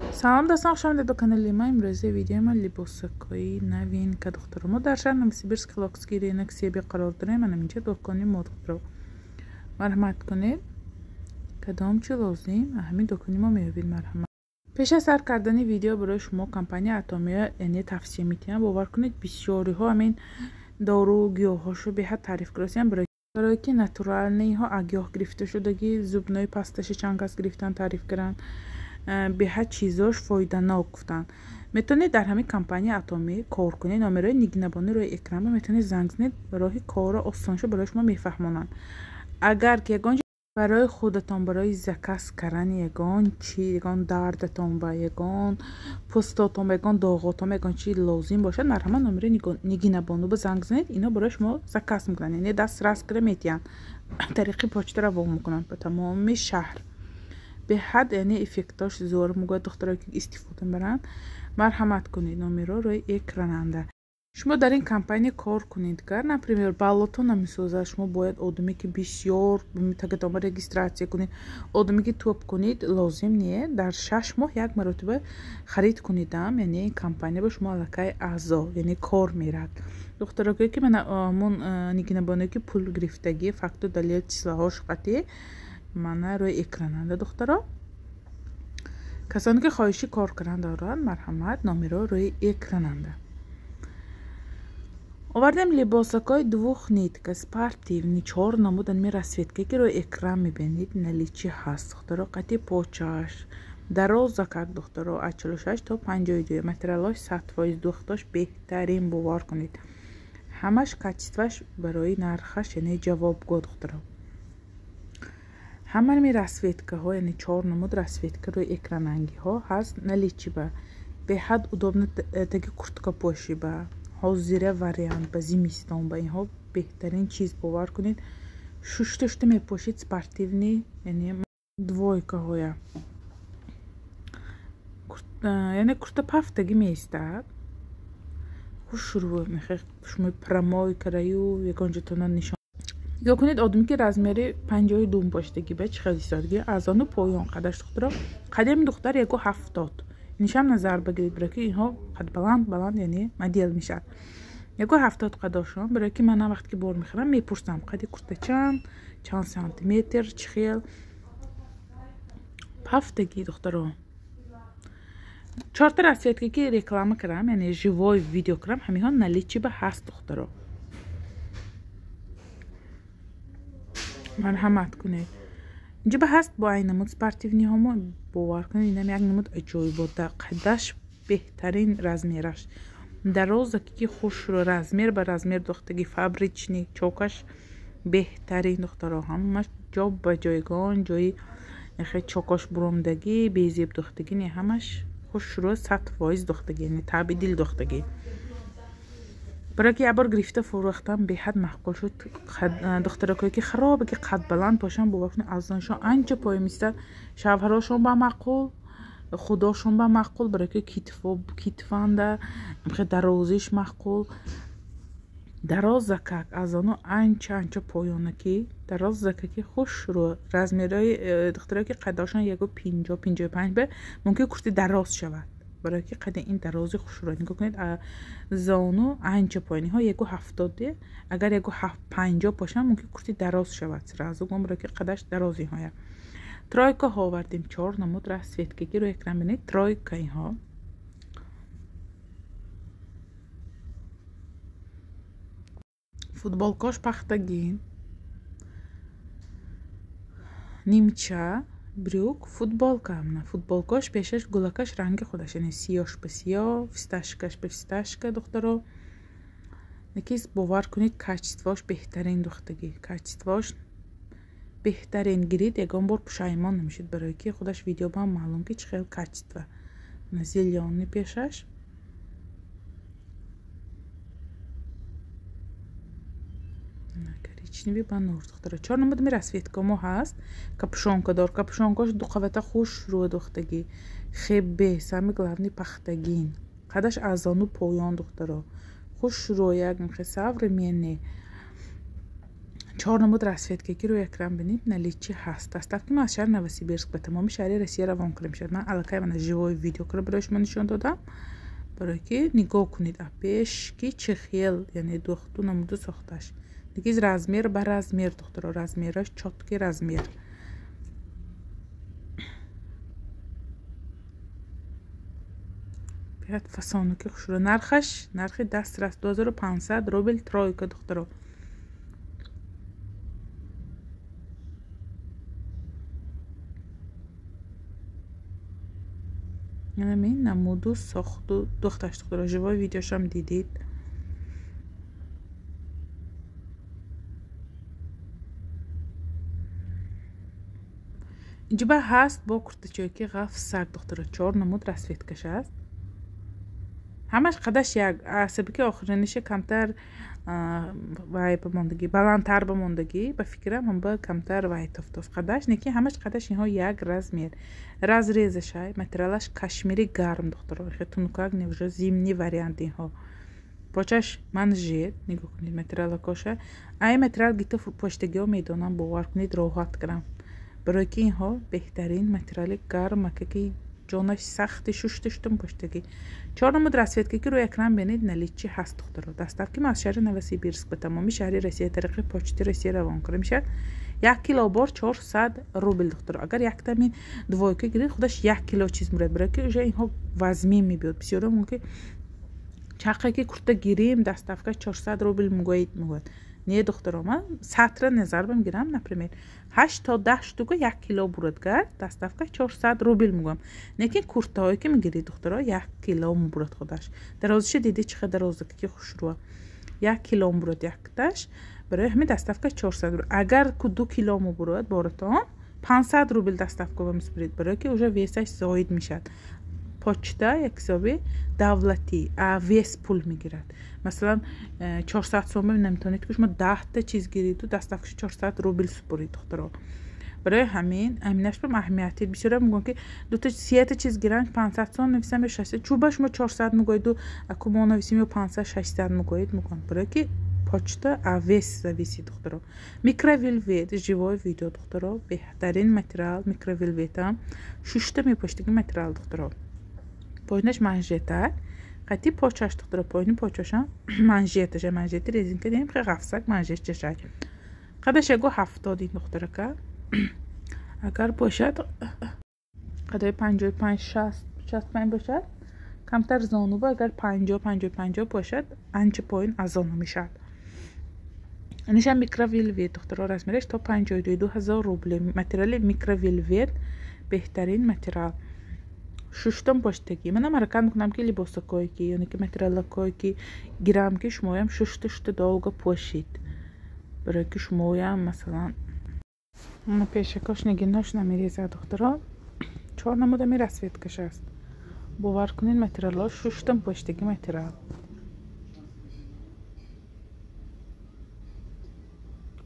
Салом дастон, хуш омадед ба канали ма. имрӯзи видеои ма либосакои новинка духтаро. мо дар шаҳри Новосибирск Локский рынок Себи қарор дорем. Ана инҷа дукони мо духтаро. марҳамат кунед, кадом чи лозим ҳамин дукони мо меёбед. марҳамат. пеш аз сар кардани видео барои шумо компания Атомия яъне тавсия метиҳам. бовар кунед бисёриҳо ҳамин дору гиёҳҳошо беҳад тариф карданд, барое ки натуралниҳо агёҳ гирифта шудаги зубнои пасташи чанд кас гирифтан тариф карданд. беҳад чизош фоиданок гуфтанд. метавонед дар ҳамин компания Атоми кор кунед. номерои нигнабони рӯи экран ба метавонед занг занед. роҳи кора осоншо барои шумо мефаҳмонанд. агар ки ягон барои худатон барои заказ карани ягон дардатон ба ягон пӯстотон ба ягон доғотон ба ягон чи лозим бошад, марҳамат номерои нигнабону ба занг занед. ино барои шумо заказ мекунанд, яъне дастрас кара метиҳанд, тариқи почта равон мекунанд ба тамоми шаҳр. беҳад яъне эффектош зор мегӯяд духтаро ки истифода баранд. марҳамат кунед, номеро рӯи экрананда. шумо дар ин компания кор кунед. гар например баллотон намесозад, шумо бояд одаме ки бисёр метагад ома регистратсия кунед, одаме ки топ кунед лозим не. дар 6 моҳ як маротиба харид кунедам, яъне ин компания ба шумо аллакай аъзо яъне кор мерад. духтаро ки мон нигнабоне ки пул гирифтаги факту далел числаҳош қатъи мана рӯи экрананда. духтаро касоне ки хоҳиши кор кардан доранд, марҳамат номеро рӯи экрананда. овардем либосакои двух нитка спортивни 4 намудани расветка ки рӯи экран мебинед наличи ҳаст. духтаро қатъи почаш дарозакак духтаро аз 46 то 52 материалош 100% духтош беҳтарин бовар кунед. ҳамаш качестваш барои нархаш яъне ҷавобгӯ. духтаро ҳамаи расветкаҳо яъне 4 намуд расветка рӯи экранангиҳо ҳаст. наличиба беҳад удобна таги куртка пошиба ҳозира вариант ба зимистон ба инҳо беҳтарин чиз бовар кунед. шушта мепошид спортивни яъне двойкаҳоя яъне курта пафтаги меистад хушрӯ мехоҳед шумо прамой караю ягонҷатона нишон нигоҳ кунед. одаме ки размери 52 поштаги ба чӣ хел истодагӣ аз ону поён қадаш. духтаро қадами духтар 170 нишам назар багиред, барои ки инҳо қад баланд яъне модел мешавад. 170 қадошон, барои ки ман вақте ки бор мехӯрам мепурсам қади курта чанд сантиметр чӣ хел пафтаги. духтаро 4 расветка ки реклама кардам яъне живой видео кардам, ҳамиҳо наличиба ҳаст. духтаро марҳамат кунед. инҷа ба ҳаст бо ай намуд спортивниҳомо бовар кунед. инам як намуд аҷоибота қадаш беҳтарин размераш дарозаки ки хушро размер ба размер духтаги фабрични чокаш беҳтарин. духтаро ҳамаш ҷо ба ҷойгон ҷои чокаш буромдагӣ безеб духтагӣ не ҳамаш хушро 100% духтагӣ яъне таби дил духтагӣ. барои ки ябор гирифта фурӯхтам беҳад маъқул шуд. духтаракое ки харобе ки қад баланд бошанд бовар кунед аз оншон анча поён мистад. шавҳарошон ба маъқул, худошон ба маъқул, барои ки китфанда дарозиш маъқул. дарозакак аз ону анча поёнаки дарозакаки хушрӯ размерои духтаро ки қадашон 150-55 бе мумкин курти дароз шавад. барои ки қади ин дарози хушрӯ нигоҳ кунед зону анча поёниҳо 170 агар 150 бошанд мумкин курти дароз шавад сразу гум, барои ки қадаш дарозиҳоя. тройкаҳо овардем 4 намуд расветка ки рӯи экран бинед. тройка инҳо футболкош пахтагин нимча брюк футболка футболкош пешаш гулакаш ранги худаш яъне сиёш ба сиёҳ фисташкаш ба фисташка. духтаро якис бовар кунед качествош беҳтарин духтагӣ качествош беҳтарин гирид ягон бор пушаймон намешед, барои ки худаш видео ба маълум ки чӣ хел качества зелёни пешаш коричневый ба нур. духтаро 4 намуд расветкамо ҳаст. капюшонкадор капюшонкош ду қабата хушрӯ духтагӣ хебе сами главни пахтагин қадаш аз ону поён. духтаро хушрӯ як мехе савременне 4 نمود расfetkagi روی اکران ببینید наличие هست. доставки ما از شهر نوسیبیرسک به تمام شهر روسیه روان کردیم شد. من الکی من живой ویدیو رو برای شما نشون دادم برای که نگاه کنید. پیش کی چه خیل یعنی دو نمود ساختش. دیگه размер به размер دخترا размерش چotki размер. بیاد فسانو که خوش رو نرخ دست راست 2500 روبل ترویکا دخترا. همین نمودو ساختو دخترش دخترا живой ویدیوش هم دیدید. اینجا با هست با کرتچوی که غف سگ دخترا 4 نمود расfetkаш است. همش قدش یک عصبی که آخرینش کمتر وای بماندگی بلندتر بماندگی به فکرم هم با کمتر وای تفتاس قدش نکی همش قدش اینها یک размер разрезش های материалаш кашмири гарм دخترا خیلی тонкак не уже зимний вариант اینها پاچش манжет نگاه کنید материал کاشه ای материал گیت پشتگی ها میدونم باور کنید راحت کنم برای که اینها بهترین материال گرم که جانش سخت ششتشتم پشتگی 4 نمود расfetkagi روی اکران ببینید наличие هست دخترا. доставки ما از شهر نوسیبیرسک به تمامی شهر روسیه طریق پشتی روسیه روان کردیم شد. 1 کیلو بار 400 روبل دخترا. اگر یک تامین двойка گیرید خودش 1 کیلو چیز میاد برای که уже اینها وزمی میبود. بسیار ممکن چاقی که کرده گیریم доставка 400 روبل میگوید. نه دخترا من سطر نظر بگیرم например 8 تا 10 штука 1 کیلو برودگار доставка 400 روبل میگم. نه که کورتایی که میگیرید دخترا 1 کیلو برود خودش. درازش دیدی چقدر درازه که خوش رو 1 کیلو برود یکتاش برای همین доставка 400 روبل. اگر که 2 کیلو برود بارتان 500 روبل доставка میسپرید برای که уже весش زاید میشد. почта як حسابی دولتی ویس پول میگیرد. مثلا 400 سوم نمیتونید که شما 10 تا چیز گیرید و доставка 400 روبل سپرید دخترا. برای همینش به اهمیتی بسیار میگن که دو تا 3 تا چیز گیرن 500 سوم نویسن به 600 چوبا شما 400 میگوید و اكو ما نویسیم 500 600 میگوید میگن برای که почта вес зависит دخترا. микровелвет живой видео دخترا بهترین материал микровелвета 6 تا میپشتگی материал دخترا. پایینش منژته قطعی پاچش دخترا پایین پاچشم منژته منژتی رزینکه دیم خیلی غفصک منژت چشک قدش اگو 70 دخترا که اگر باشد قدای 55 65 باشد کمتر زانو با اگر 50 باشد انچه پایین از زانو میشد. اینشم میکروویلویت دخترا رسمیرش تا 52,000 روبل. материال میکروویلویت بهترین материал. ششتم پشتگی من مرکم میکنم که لباس койки یعنی که материал койки گیرم که شمایم ششت долго پوشید برای که شمایم مثلا اون پیشکاش نگیناش نمیریزه دخترا. 4 نمود می расfetkаш است. باور کنین материال ششتم پشتگی материал.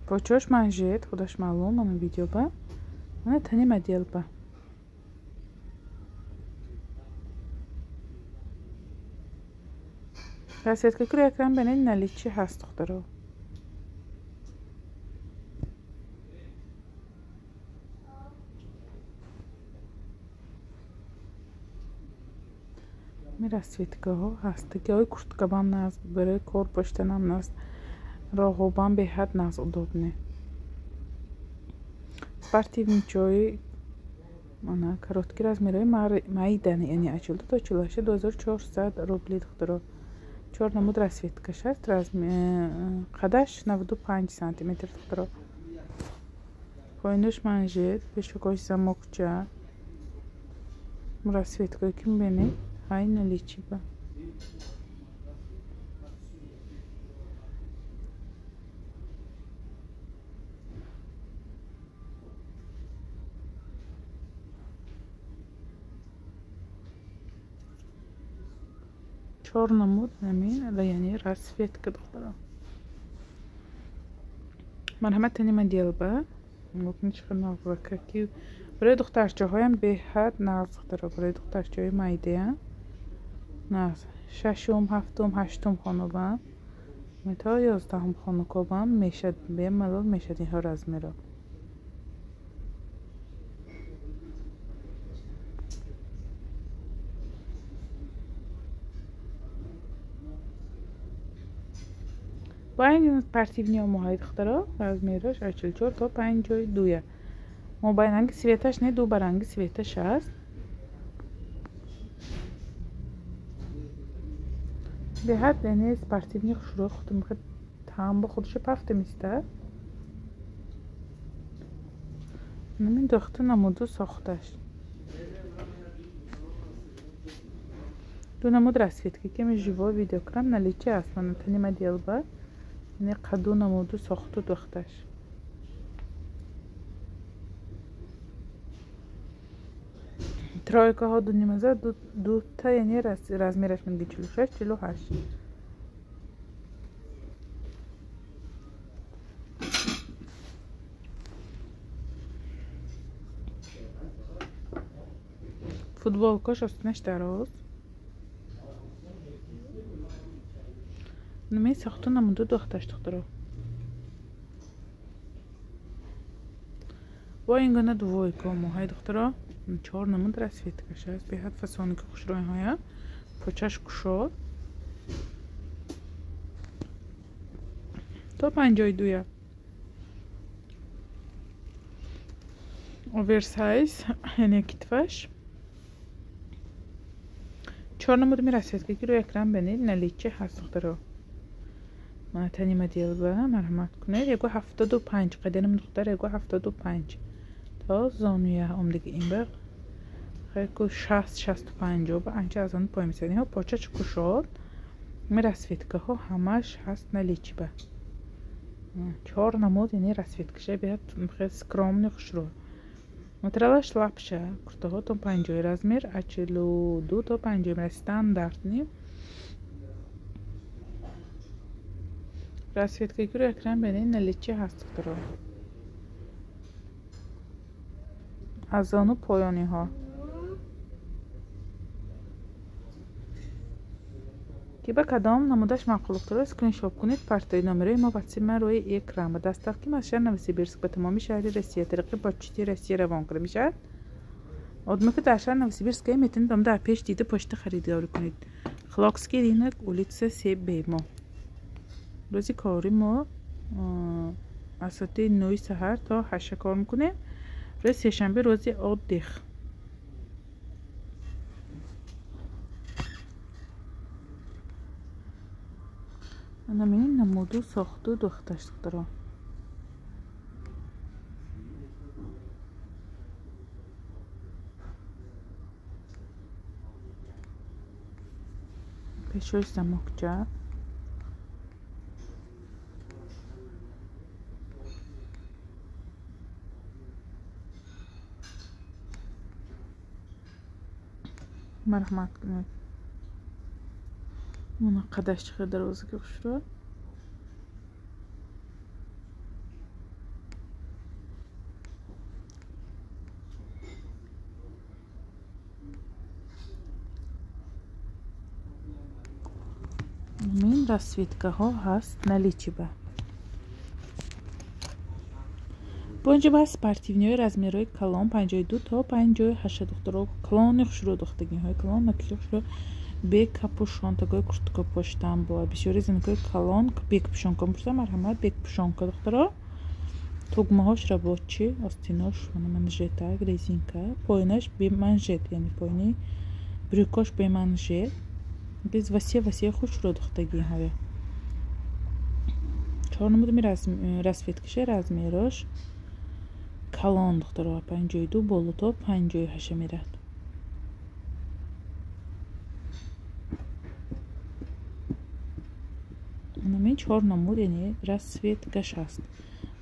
پاچوش منژت خودش معلوم من ویدیو با من تنی مدیل با расfetkagi روی اکران ببینید наличие هست دخترا. می расfetka ها هستگی های курткабам наст برای کار پشتنم наст راغوبам беҳад наст удобне. спортивный чой мана короткий размери майдани яъни ачулда то 48400 рубли духтаро. 4 намуд расfetkаш аст. қадаш 95 сантиметр духтаро. поинаш манжет пешакош замокча расfetka ки мебинед ҳай наличие ба чорна мод намин яъни расfetka духтаро. марҳамат танима делба برای دخترچه‌هایم بهت نغز داره. برای دخترچه‌های مایده نغز 6م 7م 8م خانوم تا 11 خانوکوبم میشد به ملال میشدی ها размера. با این спортивный моҳай духтаро размераш 44 то 52. мобайранги светаш не дубаранги светаш аст. беҳад яъне спортивный хушрӯи худро мехоҳад таъм ба худашо пафта мистад. намин дохта намуду сохташ ду намуд расветки ки ми живо видео кардам наличи аст мана танима делба яъне қаду намуду сохту дохташ. тройкаҳо дунимаза дута яъне размераш меги 46 48. футболкаш остинаш дароз намаи сохту намуду дохташ духтаро. бо ин гуна двойка моҳай духтаро 4 намуд расветкаш аст. беҳад фасони хушрӯйҳоя почаш кушод то 52. оверсайз яъне китфаш 4 намуд расветка ки рӯи экран бинед наличи ҳаст духтаро. мана танима делба марҳамат кунед 175 қадерим духтар 175 то зонуя омдиги ин ба хайку 60-65 ба анча аз он пой мисани ҳо почач кушод ми расветкаҳо ҳамаш ҳаст наличи ба 4 намуд яъне расветкаша беҳад хеле скромни хушрӯ. материалаш лапша куртаҳо то 50 размер 42 то 50 стандартни расветкаи рӯи экран бинед наличи ҳаст духтаро. аз ону поёниҳо ки ба кадом намудаш маъқул духтаро скриншот кунед партои номерои мо ватсима рӯи экран ба дастархи аз шаҳри новосибирск ба тамоми шаҳри россия тариқи почти россия равон карда мешавад. одаме ки дар шаҳри новосибирск метавонед омда аз пеш дида почта харидорӣ кунед. хлокский ринок улица Себемо. рӯзи кори мо аз соати 9 саҳар то 8 кор мекунем. рӯзи сешанбе рӯзи отдих. намин намуду сохту духташ духтаро. пешои замокча марҳамат кунед. мана қадаш чӣ қадар дарозаги хушрӯ. мин расветкаҳо ҳаст наличи ба бонҷа ба спортивниҳои размерои калон 52 то 58 духтаро. калони хушрӯ духтагиҳои калон накили хушрӯ бе капушон такой куртка поштан бо бисёри зинакои калон бе капушонка мепурсам марҳамат бе капушонка духтаро. тугмаҳош рабочи остинош манжетак резинка поинаш бе манжет яъне поини брюкош бе манжет без васия хушрӯ духтагиҳоя 4 намуди расветкаша размерош калон духтаро 52 болу то 58 мерад. намин 4 намуд яъне расветкаш аст.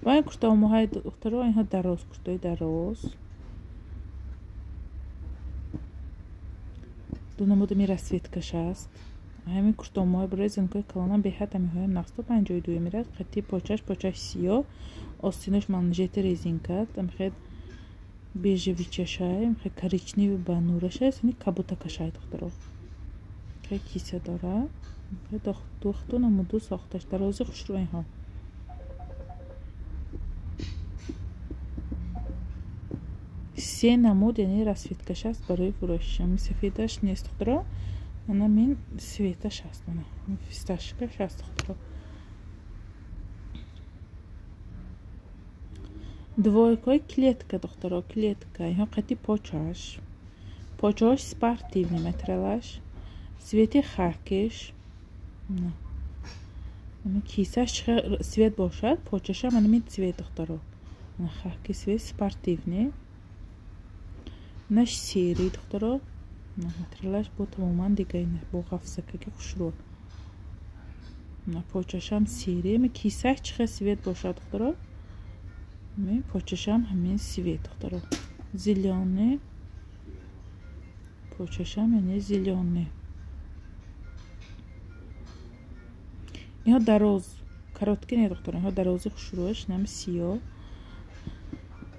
ва ин куртаҳо моҳаи духтаро инҳо дароз куртаи дароз 2 намуди ми расветкаш аст. ҳамин куртаҳо моҳаи барои зинакои калонам беҳад ҳамиҳоям нақс то 52 мерад. хати почаш сиёҳ остинош манжети резинка мехед бежевичашай мехед коричневи ба нурашай яъне кабутакашай духтаро خیلی کیسه داره. دختو نمودو ساختش درازی خوش رو اینها. سه نمود یعنی رسویتکش است برای فروش. می سفیدش نیست دخترا. انا من سویتش هست انا. فیستاشکش هست دخترا. Двойкой клетка дохтаро, клетка. Иҳо қати почаш. Почаш спортивный материалаш. Свети хакиш. Кисаш свет бошад, почаша манамин цвет дохтаро. Хаки свет спортивный. Наш серий дохтаро. Материалаш бо тамоман дигайна. Бо ғафсакаги хушро. Почашам серий. Кисаш чихе свет бошад дохтаро. Мы почешам ҳамин свет дохтаро. Зелёный. Почешам яъне зелёный. Иҳо дароз. Короткий не дохтаро. Иҳо дарози хушрӯш. Нами сиё.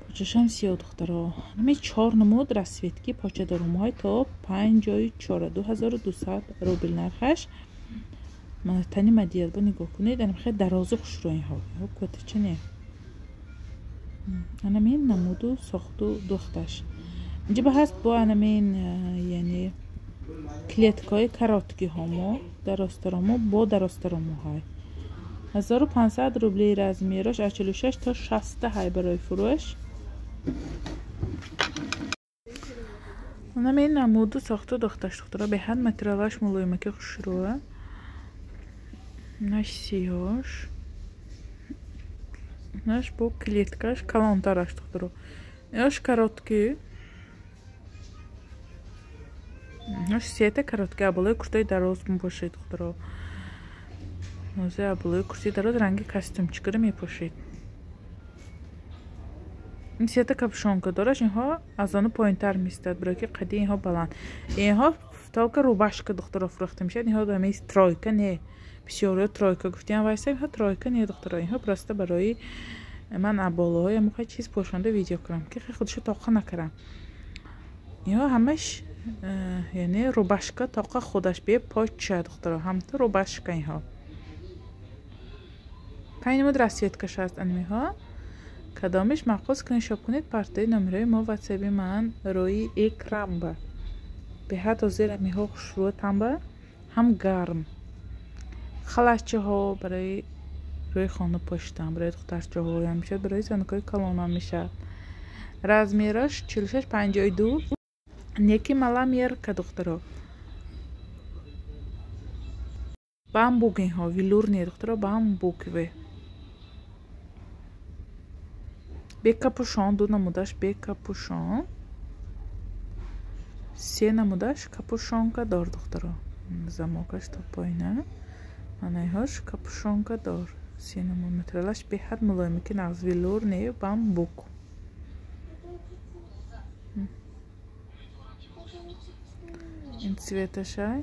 Почешам сиё дохтаро. Нами 4 намуд расветки почадарумҳой то 54 2200 рубл нархаш. Ман тани мадият бо нигоҳ кунед. Ани хеле дарози хушрӯ иҳо. Иҳо котача не. анамин намуду сохту духташ инҷа ба ҳаст бо анамин яъне клеткаи короткиҳомо даростаромо бо даростаромоҳай 1500 рубли размераш аз 46 то 60 ҳай барои фурӯш анамин намуду сохту духташ духтара беҳад материалаш мулоимаки хушрӯа наш сиёш наш бо клеткаш калонтараш духтаро яш короткий наш сета короткий аболои куртаи дароз мепошед духтаро нозе аболои куртаи дароз ранги костюмчикаро мепошед ин сета капшонка дораш инҳо аз ону поинтар меистад бирои ки қади инҳо баланд инҳо толка рубашка духтаро фурӯхта мешавад инҳо дамаи тройка не бисёриё тройка гуфтиам вайса инҳо тройка не духтаро инҳо просто барои ман аболоҳо мухай чиз пошонда видео кунам ки худшо тоқа накардам инҳо ҳамаш яъне рубашка тоқа худаш бе поча духтаро ҳамто рубашка инҳо пайнамуд расветкаш аст анимиҳо кадомиш мақбул скриншот кунед партои номерои мо ватсаби ман рӯи экран ба беҳад ҳозир амиҳо хушрӯ тамба ҳам гарм халачаҳо барои рӯи хона поштан барои духтарчаҳоям мешавад барои занакои калонам мешавад размераш 46-52 неки маламерка духтаро бамбук инҳо вилур не духтаро бамбукве бе капушон ду намудаш бе капушон се намудаш капушонка дор духтаро замокаш то поина манайҳош капушонка дор се намуд материалаш беҳад мулоим ки нағз вилур не бамбук ин цветашай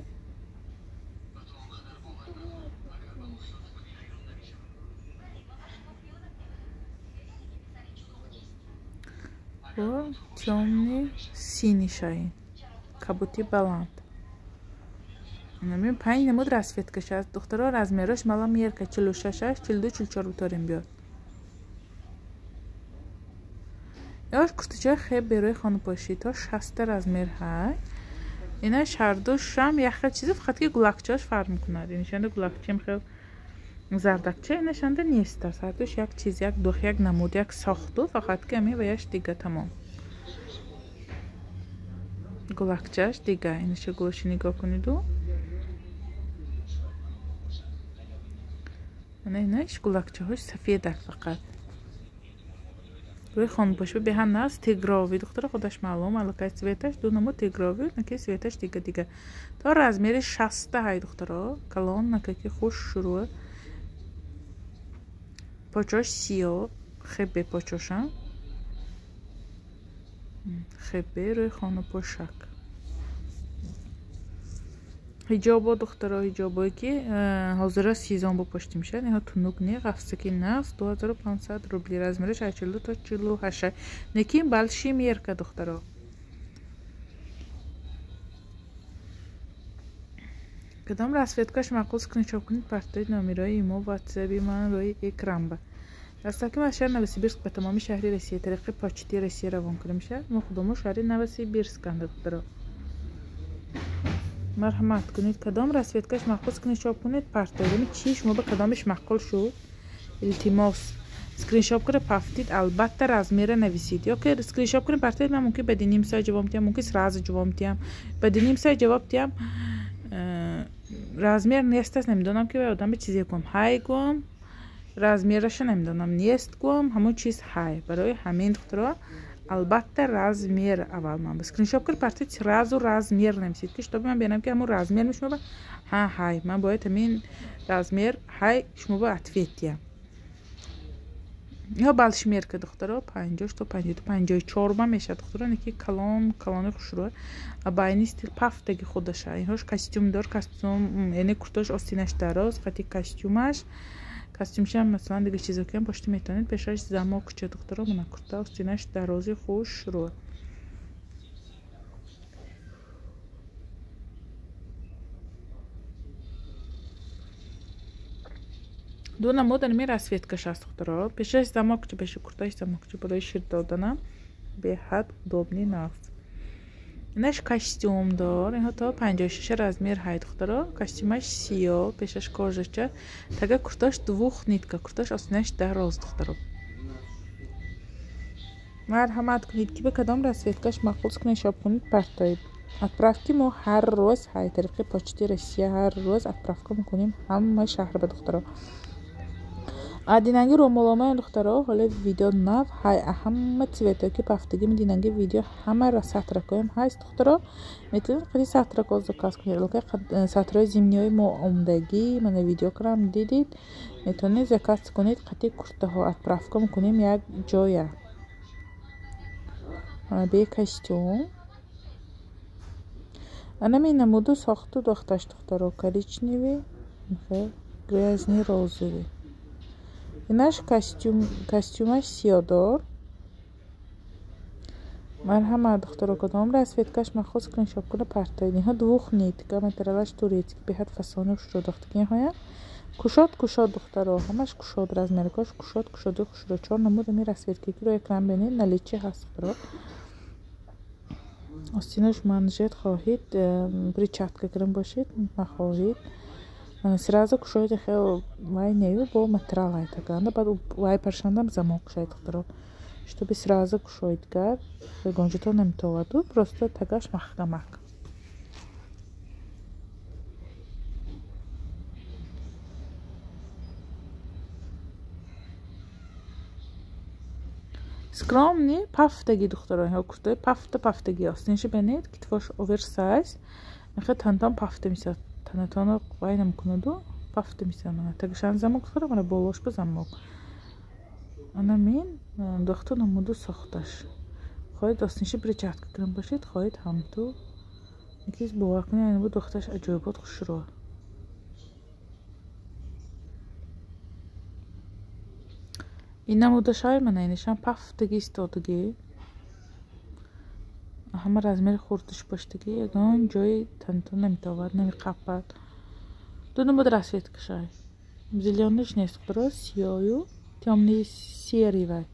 бо тёмный синий шаин кабути баланд намин 5 намуд расветкаш аст духтаро размераш маламерка 46-42-44 буторим биёд ёш куртачаи хеб берои хонапошӣ то 60 размер ҳай инаш ҳардушам яхел чизи фақат ки гулакчааш фарқ мекунад инашанда гулакчаим хел зардакча инашанда нест аст ҳардуш як чиз як дух як намуд як сохту фақат ки ами ва яш дига тамом гулакчааш дига инаша гулаши нигоҳ куниду инаш гулакчаҳош сафедак фақат рӯи хонапошӣ беҳам наст тигрови духтара худаш маълум аллакай светаш ду намуд тигрови наки светаш дига дига то размери 60 ҳай духтаро калон накаки хуш шурӯ почош сиё хебе почошам хебе рӯи хонапошак ҳиҷобо духтаро ҳиҷобое ки ҳозира сезон бопошти мешавад иҳо тунук не ғафсаки нағз 2500 рубли размераш 42 то 48 некин балши мерка духтаро کدام رسویدکش معقول اسکرین شات کنید پرتایید نامیرای ایمو واتسابی من روی اکران با رستاکیم از شهر نوسیبیرسک به تمامی شهری روسیه طریق پاچتی روسیه روان کنیم میشه مقدمو شهر نوسیبیرسک دکتر مرحمت کنید کدام رسویدکش معقول اسکرین شات کنید پرتایید چی شما به کدامش معقول شد التماس اسکرین شات کنید پافتید البته размер نویسید یا که اسکرین شات کنید پرتایید من ممکن بدین نیم ساعت جواب میدم ممکن سراز جواب میدم بدین نیم ساعت جواب میدم размер نیست است نمیدونم که آدم به چیزی کنم های گم размерش نمیدونم نیست گم همون چیز های برای همین دکترها البته размер اول من اسکرین شات کنید پرتایید سراز و размер نمیسید که شما من ببینم که همون размер میشه ها های من باید همین размер های شما با اتفیتیم یا بالشمیر که دکترها 50 تا 52 54 با میشه دکترها نکی کلان خوشروه باینی استیل پافتگی خودشه اینهاش کاستوم دار کاستوم یعنی کورتاش آستینش دراز قطعی کاستومش هم مثلا دیگه چیزا که هم پشت میتونید پیشش زماک چه دکترها من کورتا آستینش درازی خوش رو دو نمود نمی رسویدکش است دکترها پیشش زماکچه پیش کورتاش زماکچه برای شیر دادنم به حد удобный نفس اینش کاستوم دار اینها تا 56 размер های دکترها کاستومش سیاه پیشش کожече тага курташ двух нитка курташ آستینش دراز دکترها مرحمت کنید که به کدام رسویدکش معقول اسکرین شات کنید پرتایید отправки ما هر روز های طریق پاچتی روسیه هر روز отправка میکنیم همه شهر به دکترها دیننگی رومولومه دکترها حالا ویدیو ناو های همه цвета که پافتگی می دیننگی ویدیو همه را سطرکایم هست دکترها میتونید خیلی سطرکا زکاس کنید لکه سطرهای زمینی های معامدگی من ویدیو کردم دیدید میتونید زکاس کنید قطعی کورته ها отправка میکنیم یک جای به کاستوم انا می نمودو ساختو دختش دکترها коричневый грязный розовый اینش کاستومش سیادار مرحمت دکترها کدام رسویدکش مخصوص اسکرین شات کنه پرتایید اینها двух нитка материалаш турецкий به حد فسانه شروع دختگی های کشاد دکترها همش کشاد размеркаш کشاد خوش رو 4 نمود می رسویدکی رو اکران بینید نلیچی هست دکترها آستینش منژت خواهید برچاتка گرم باشید نخواهید сразу кушаете خیلی вай нею با материал های таганда بعد вай паршандам замок кушаете докторо чтобы сразу кушаете гад гонжето немитоваду просто тагаш махкамак скромный пафтаги докторо ҳо куртаи пафтаги остинаш бенед китфош оверсайз мехе тантан пафта мисад танатона вай намкунаду пафта мисад тагашан замок докторо мана болош ба замок ана мин дохту намуду сохташ хоҳед остинаши бричатка кирам бошед хоҳед ҳамту якиз бовар кунед ана бу дохташ аҷоибот хушро این نمودش‌های من اینشان پافتگی استادگی همه размер خورتش پشتگی یگان جای تنتون نمیتواد نمیقبد دو نمود رسویدکشای зеленыш نیست دکترها سیاهی темный серый вай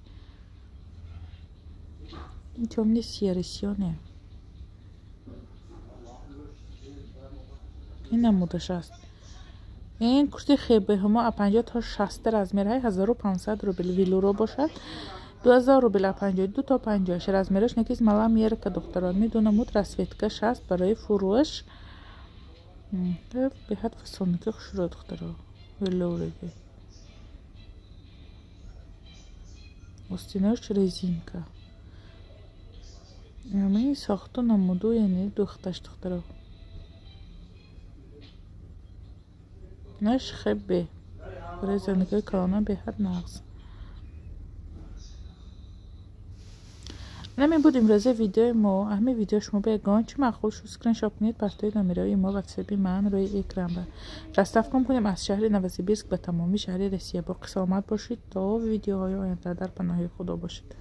темный серый سیاه نه این نمودش است این کورتی خیبه هما 50 تا 60 размер های 1500 روبل ویلورو باشد 2000 روبل 52 تا 50 размерش نکیز مالا میاره که دکتران میدونه مود رسویدکش است برای فروش به حد فسونکی خوش رو دکتران ویلورگی остинаш резинка همین ساختو نمودو یعنی دختش دکتران نش خیبه برای زندگی کرونا به حد نقص نمی بود امروزه ویدیو ما همه ویدیو شما بگن چه معقول شد اسکرین شات کنید پرتای نمیرای ما واتساپی من روی اکران با رستاف کنیم از شهر نوسیبیرسک به تمامی شهر روسیه با سلامت باشید تا ویدیوهای آینده در پناه خدا باشید.